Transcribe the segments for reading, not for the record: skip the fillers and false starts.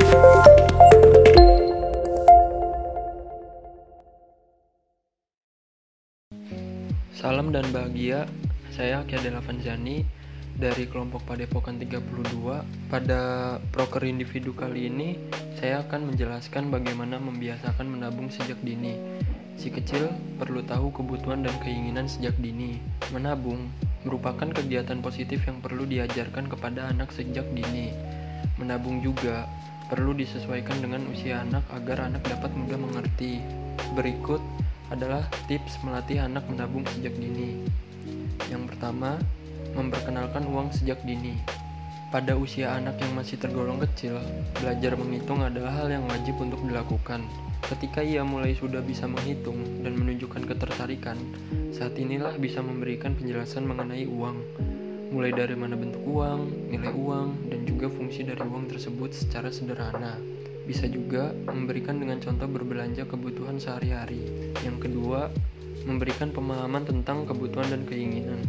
Salam dan bahagia, saya Ki Adela Fanzani dari kelompok Padepokan 32. Pada proker individu kali ini, saya akan menjelaskan bagaimana membiasakan menabung sejak dini. Si kecil perlu tahu kebutuhan dan keinginan sejak dini. Menabung merupakan kegiatan positif yang perlu diajarkan kepada anak sejak dini. Menabung juga perlu disesuaikan dengan usia anak agar anak dapat mudah mengerti. Berikut adalah tips melatih anak menabung sejak dini. Yang pertama, memperkenalkan uang sejak dini. Pada usia anak yang masih tergolong kecil, belajar menghitung adalah hal yang wajib untuk dilakukan. Ketika ia mulai sudah bisa menghitung dan menunjukkan ketertarikan, saat inilah bisa memberikan penjelasan mengenai uang, mulai dari mana bentuk uang, nilai uang, dan juga fungsi dari uang tersebut secara sederhana. Bisa juga memberikan dengan contoh berbelanja kebutuhan sehari-hari. Yang kedua, memberikan pemahaman tentang kebutuhan dan keinginan.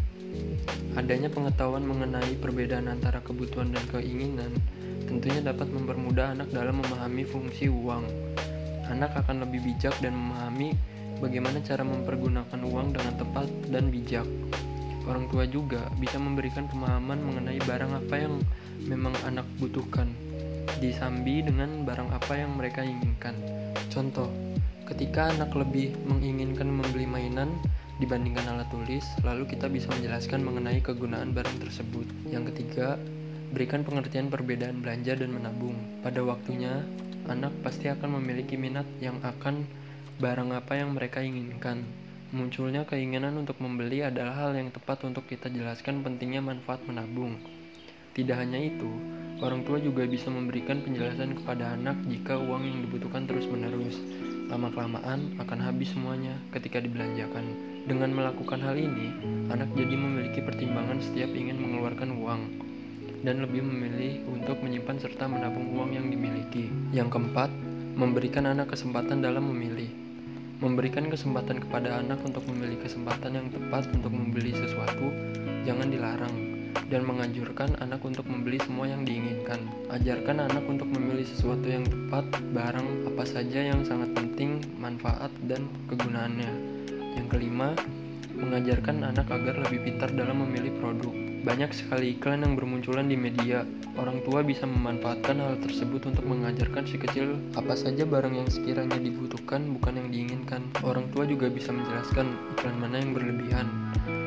Adanya pengetahuan mengenai perbedaan antara kebutuhan dan keinginan tentunya dapat mempermudah anak dalam memahami fungsi uang. Anak akan lebih bijak dan memahami bagaimana cara mempergunakan uang dengan tepat dan bijak. Orang tua juga bisa memberikan pemahaman mengenai barang apa yang memang anak butuhkan, disambi dengan barang apa yang mereka inginkan. Contoh, ketika anak lebih menginginkan membeli mainan dibandingkan alat tulis, lalu kita bisa menjelaskan mengenai kegunaan barang tersebut. Yang ketiga, berikan pengertian perbedaan belanja dan menabung. Pada waktunya, anak pasti akan memiliki minat yang akan barang apa yang mereka inginkan. Munculnya keinginan untuk membeli adalah hal yang tepat untuk kita jelaskan pentingnya manfaat menabung. Tidak hanya itu, orang tua juga bisa memberikan penjelasan kepada anak jika uang yang dibutuhkan terus-menerus. Lama-kelamaan akan habis semuanya ketika dibelanjakan. Dengan melakukan hal ini, anak jadi memiliki pertimbangan setiap ingin mengeluarkan uang dan lebih memilih untuk menyimpan serta menabung uang yang dimiliki. Yang keempat, memberikan anak kesempatan dalam memilih. Memberikan kesempatan kepada anak untuk memilih kesempatan yang tepat untuk membeli sesuatu, jangan dilarang, dan menganjurkan anak untuk membeli semua yang diinginkan. Ajarkan anak untuk memilih sesuatu yang tepat, barang apa saja yang sangat penting, manfaat, dan kegunaannya. Yang kelima, mengajarkan anak agar lebih pintar dalam memilih produk. Banyak sekali iklan yang bermunculan di media. Orang tua bisa memanfaatkan hal tersebut untuk mengajarkan si kecil apa saja barang yang sekiranya dibutuhkan, bukan yang diinginkan. Orang tua juga bisa menjelaskan iklan mana yang berlebihan,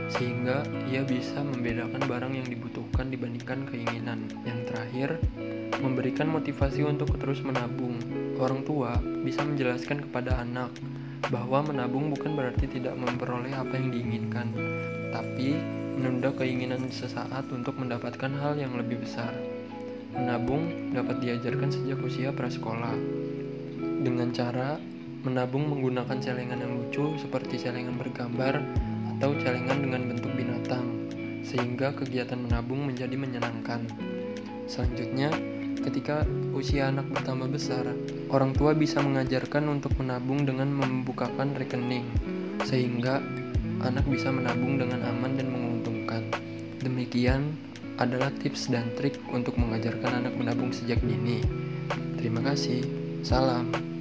sehingga ia bisa membedakan barang yang dibutuhkan dibandingkan keinginan. Yang terakhir, memberikan motivasi untuk terus menabung. Orang tua bisa menjelaskan kepada anak bahwa menabung bukan berarti tidak memperoleh apa yang diinginkan, tapi menunda keinginan sesaat untuk mendapatkan hal yang lebih besar. Menabung dapat diajarkan sejak usia prasekolah dengan cara menabung menggunakan celengan yang lucu seperti celengan bergambar atau celengan dengan bentuk binatang, sehingga kegiatan menabung menjadi menyenangkan. Selanjutnya, ketika usia anak bertambah besar, orang tua bisa mengajarkan untuk menabung dengan membukakan rekening, sehingga anak bisa menabung dengan aman dan menguntungkan. Demikian adalah tips dan trik untuk mengajarkan anak menabung sejak dini. Terima kasih. Salam.